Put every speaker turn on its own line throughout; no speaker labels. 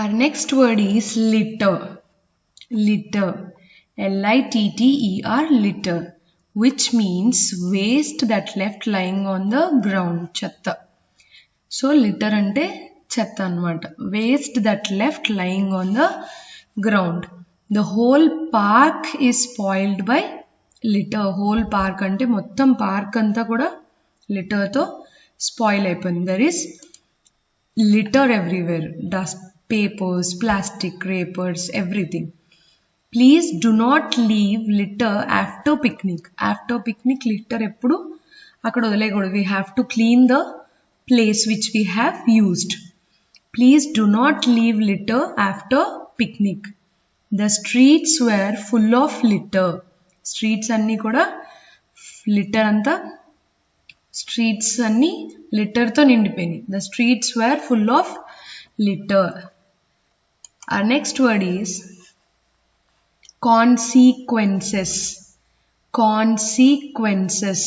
Our next word is litter. Litter. Litter, litter, which means waste that left lying on the ground. Chatta. So litter ante chatta anamata. Waste that left lying on the ground. The whole park is spoiled by litter. Whole park ante mottam park anta kuda litter tho spoil అయిపోయింది. There is litter everywhere. Dust, papers, plastic, wrappers, everything. Please do not leave litter after picnic. After picnic litter eppudu akkada odalekodu. We have to clean the place which we have used. Please do not leave litter after picnic. The streets were full of litter. Streets anni kuda litter anta streets anni litter tho nindipoyini. The streets were full of litter. Our next word is consequences. Consequences.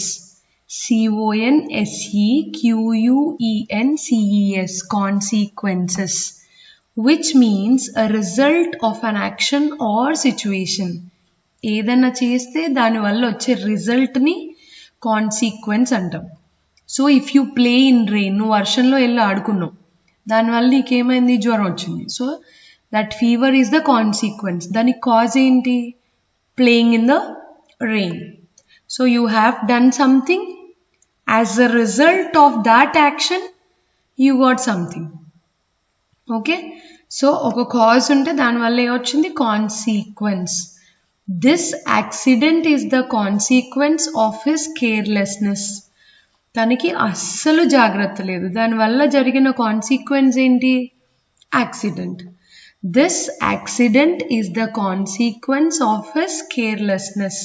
Consequences. Consequences, which means a result of an action or situation. ఏదైనా చేస్తే దానివల్ల వచ్చే రిజల్ట్ని consequence అంటాం. So if you play in rain, నువ్వు వర్షంలో వెళ్ళి ఆడుకున్నావు, దానివల్ల నీకేమైంది, జ్వరం వచ్చింది. So that fever is the consequence. దానికి కాజ్ ఏంటి, playing in the rain. So you have done something, as a result of that action you got something. Okay, so ఒక కాజ్ ఉంటే దానివల్ల ఏమొచ్చింది, consequence. This accident is the consequence of his carelessness. తనకి అస్సలు జాగ్రత్త లేదు, దానివల్ల జరిగిన కాన్సిక్వెన్స్ ఏంటి, accident. This accident is the consequence of his carelessness.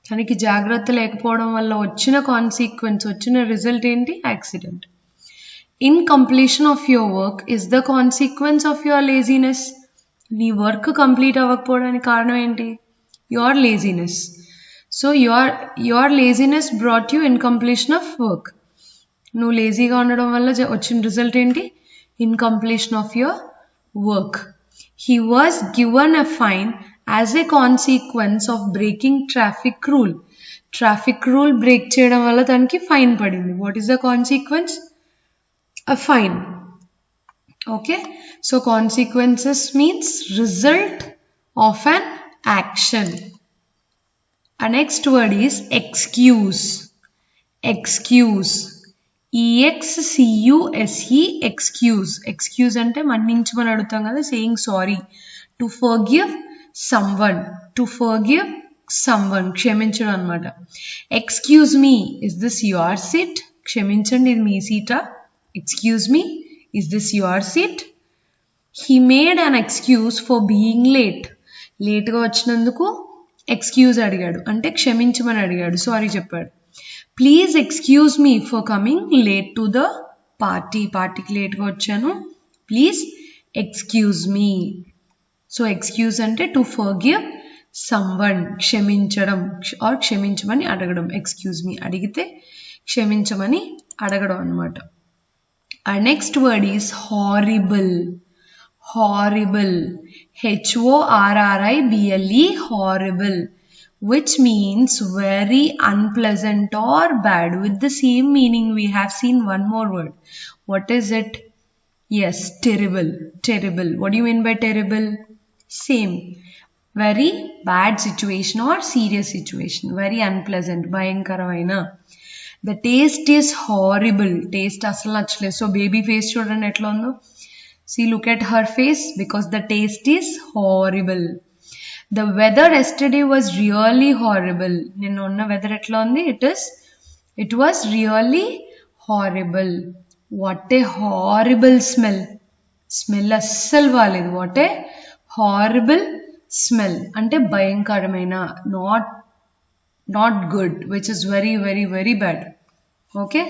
తనకి జాగ్రత్త లేకపోవడం వల్ల వచ్చిన కాన్సిక్వెన్స్, వచ్చిన రిజల్ట్ ఏంటి, accident. Incompletion of your work is the consequence of your laziness. నీ వర్క్ కంప్లీట్ అవ్వకపోవడానికి కారణం ఏంటి, your laziness. So your laziness brought you incompletion of work. నువ్వు లేజీగా ఉండడం వల్ల వచ్చిన రిజల్ట్ ఏంటి, incompletion of your work. He was given a fine as a consequence of breaking traffic rule. Traffic rule break చేయడం వల్ల తనకి ఫైన్ పడింది. What is the consequence? A fine. Okay, so consequences means result of an action. Our next word is excuse. Excuse. EXCUSE, excuse. Excuse అంటే మన్నించమని అడుగుతాం కదా, saying sorry. To forgive someone. To forgive someone, క్షమించడం అనమాట. Excuse me, is this your seat? క్షమించండి, ఇది మీ సీటా? Excuse me, is this your seat? He made an excuse for being late. లేట్గా వచ్చినందుకు ఎక్స్క్యూజ్ అడిగాడు, అంటే క్షమించమని అడిగాడు, సారీ చెప్పాడు. Please excuse me for coming late to the party. పార్టీకి లేట్గా వచ్చాను, please excuse me. So excuse అంటే టు ఫర్గివ్ సమ్వన్, క్షమించడం ఆర్ క్షమించమని అడగడం. ఎక్స్క్యూజ్ మీ అడిగితే క్షమించమని అడగడం అనమాట. our next word is horrible. Horrible. HORRIBLE, horrible, which means very unpleasant or bad. With the same meaning we have seen one more word. What is it? Yes, terrible. Terrible. What do you mean by terrible? Same. Very bad situation or serious situation. Very unpleasant. Bhayankaramaina. The taste is horrible. Taste asalu nachaledu. So baby face chudandi etla undo. See, look at her face, because the taste is horrible. The weather yesterday was really horrible. Ninna unna weather etla undi? It was really horrible. What a horrible smell. Smell assalu vaaledu. What a horrible smell. Ante bhayankaramaina, not good, which is very, very, very bad. Okay,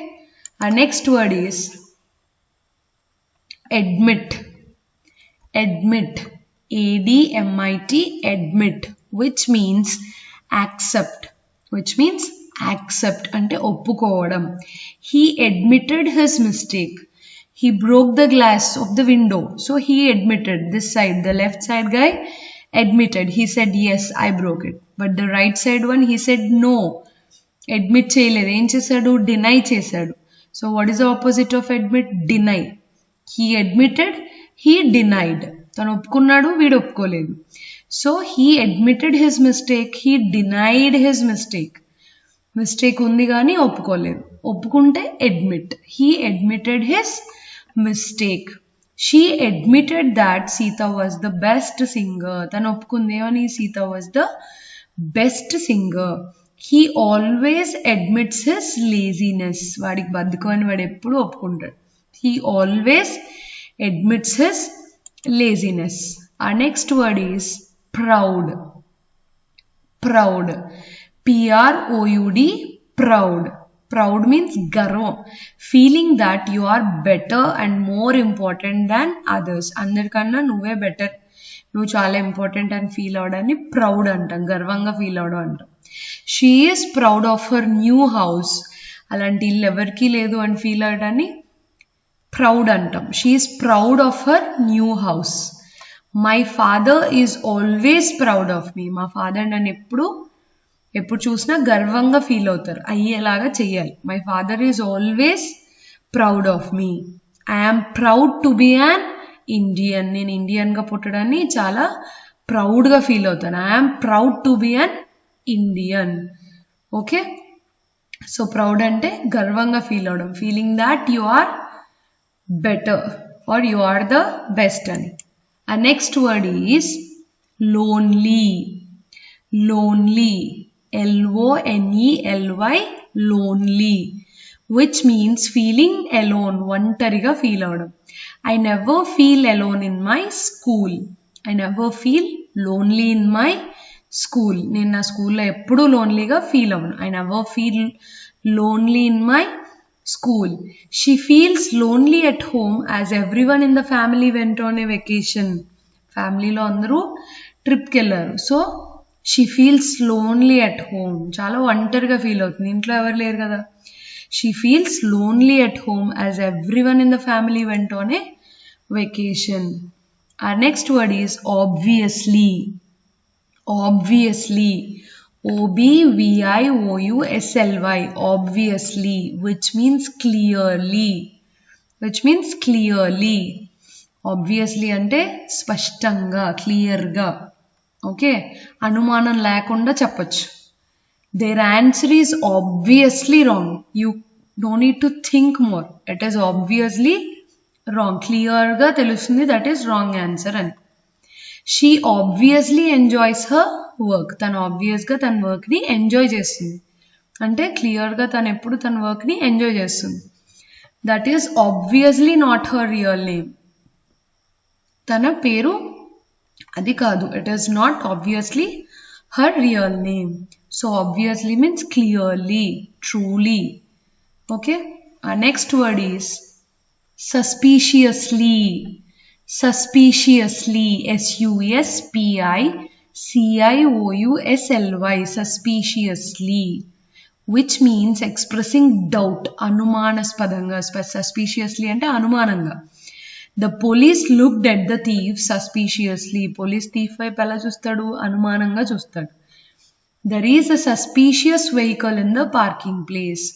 our next word is admit. Admit. ADMIT, admit, which means accept. Which means accept ante oppukovodam. He admitted his mistake. He broke the glass of the window. So he admitted, this side, the left side guy admitted. He said, yes, I broke it. But the right side one, he said, no. Admit చేయలేదు. ఏం చేశాడు? Deny చేశాడు. So what is the opposite of admit? Deny. He admitted, he denied. తను ఒప్పుకున్నాడు, వీడు ఒప్పుకోలేదు. So he admitted his mistake, he denied his mistake. Mistake ఉంది కానీ ఒప్పుకోలేదు. ఒప్పుకుంటే admit. He admitted his mistake. She admitted that Sita was the best singer. తను ఒప్పుకుంది అని Sita was the best singer. He always admits his laziness. వాడికి బద్ధకం అని వాడు ఎప్పుడు ఒప్పుకుంటాడు. He always admits his laziness. Our next word is proud. Proud. P-R-O-U-D. Proud. Proud means garvam. Feeling that you are better and more important than others. అందరికన్నా నువ్వే better. నువ్వు చాలా ఇంపార్టెంట్ అని ఫీల్ అవడాన్ని ప్రౌడ్ అంటాం. గర్వంగా ఫీల్ అవడం అంటాం. She is proud of her new house. అలాంటి ఇల్లు ఎవరికీ లేదు అని ఫీల్ అవడాన్ని ప్రౌడ్ అంటాం. She is proud of her new house. My father is always proud of me. మా ఫాదర్ నన్ను ఎప్పుడు చూసినా గర్వంగా ఫీల్ అవుతారు, అయ్యేలాగా చెయ్యాలి. My father is always proud of me. I'm proud to be an Indian. నేను ఇండియన్గా పుట్టడాన్ని చాలా ప్రౌడ్గా ఫీల్ అవుతాను. I'm proud to be an Indian. Okay, so proud అంటే గర్వంగా ఫీల్ అవడం, feeling that you are better or you are the best అని. ఆ next word is lonely. Lonely, L-O-N-E-L-Y, lonely, which means feeling alone, ఒంటరిగా feel అవడం. I never feel alone in my school. I never feel lonely in my school. నేను నా స్కూల్లో ఎప్పుడూ లోన్లీగా feel అవ్వను. I never feel lonely in my school. She feels lonely at home as everyone in the family went on a vacation. ఫ్యామిలీలో అందరూ ట్రిప్కి వెళ్ళారు. So she feels lonely at home. చాలా ఒంటరిగా ఫీల్ అవుతుంది, ఇంట్లో ఎవరు లేరు కదా. She feels lonely at home as everyone in the family went on a vacation. Our next word is obviously. Obviously, O-B-V-I-O-U-S-L-Y, obviously, which means clearly. Which means clearly. Obviously అంటే స్పష్టంగా, క్లియర్గా. ఓకే, అనుమానం లేకుండా చెప్పచ్చు. Their answer is obviously wrong. You don't need to think more. It is obviously wrong. క్లియర్గా తెలుస్తుంది that is wrong answer అని. She obviously enjoys her work. తను ఆబ్వియస్గా తన వర్క్ని ఎంజాయ్ చేస్తుంది, అంటే క్లియర్గా తను ఎప్పుడు తన వర్క్ని ఎంజాయ్ చేస్తుంది. That is obviously not her real name. తన పేరు అది కాదు. It is not obviously her real name. So obviously means clearly, truly. Okay, our next word is suspiciously. Suspiciously, S-U-S-P-I-C-I-O-U-S-L-Y, suspiciously, which means expressing doubt. అనుమానాస్పదంగా. suspiciously అంటే అనుమానంగా. The police looked at the thief suspiciously. Police thief వైపు ఎలా చూస్తాడు? అనుమానంగా చూస్తాడు. There is a suspicious vehicle in the parking place.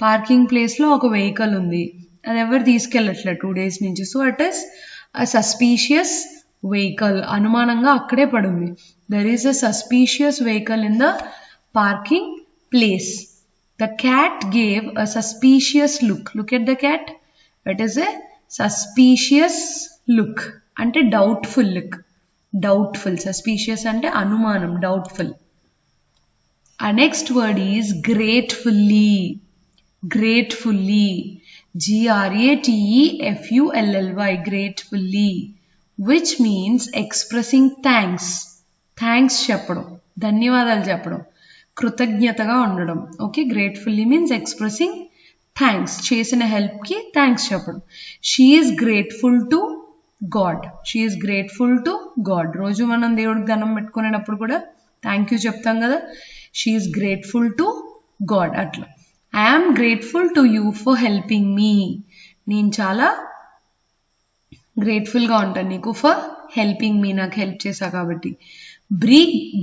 Parking ప్లేస్లో ఒక వెహికల్ ఉంది, అది ఎవరు తీసుకెళ్ళట్లేదు 2 days నుంచి. So it is a suspicious vehicle. అనుమానంగా అక్కడే పడుంది. There is a suspicious vehicle in the parking place. The cat gave a suspicious look. Look at the cat. It is a suspicious look. అంటే doubtful look. Doubtful. Suspicious అంటే అనుమానం, doubtful. Our next word is gratefully. Gratefully. G-R-A-T-E-F-U-L-L-Y, gratefully, which means expressing thanks. Thanks చెప్పడం, ధన్యవాదాలు చెప్పడం, కృతజ్ఞతగా ఉండడం. Okay, gratefully means expressing thanks. చేసిన హెల్ప్కి thanks చెప్పడం. She is grateful to God. She is grateful to God. రోజు మనం దేవుడికి దండం పెట్టుకునేటప్పుడు కూడా థ్యాంక్ యూ చెప్తాం కదా. She is grateful to God. అట్లా I am grateful to you for helping me. నేను చాలా గ్రేట్ఫుల్గా ఉంటాను నీకు ఫర్ హెల్పింగ్ మీ, నాకు హెల్ప్ చేశా కాబట్టి.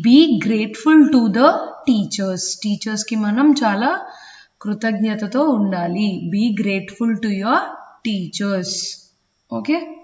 Be grateful to the teachers, టీచర్స్కి మనం చాలా కృతజ్ఞతతో ఉండాలి. Be grateful to your teachers. Okay.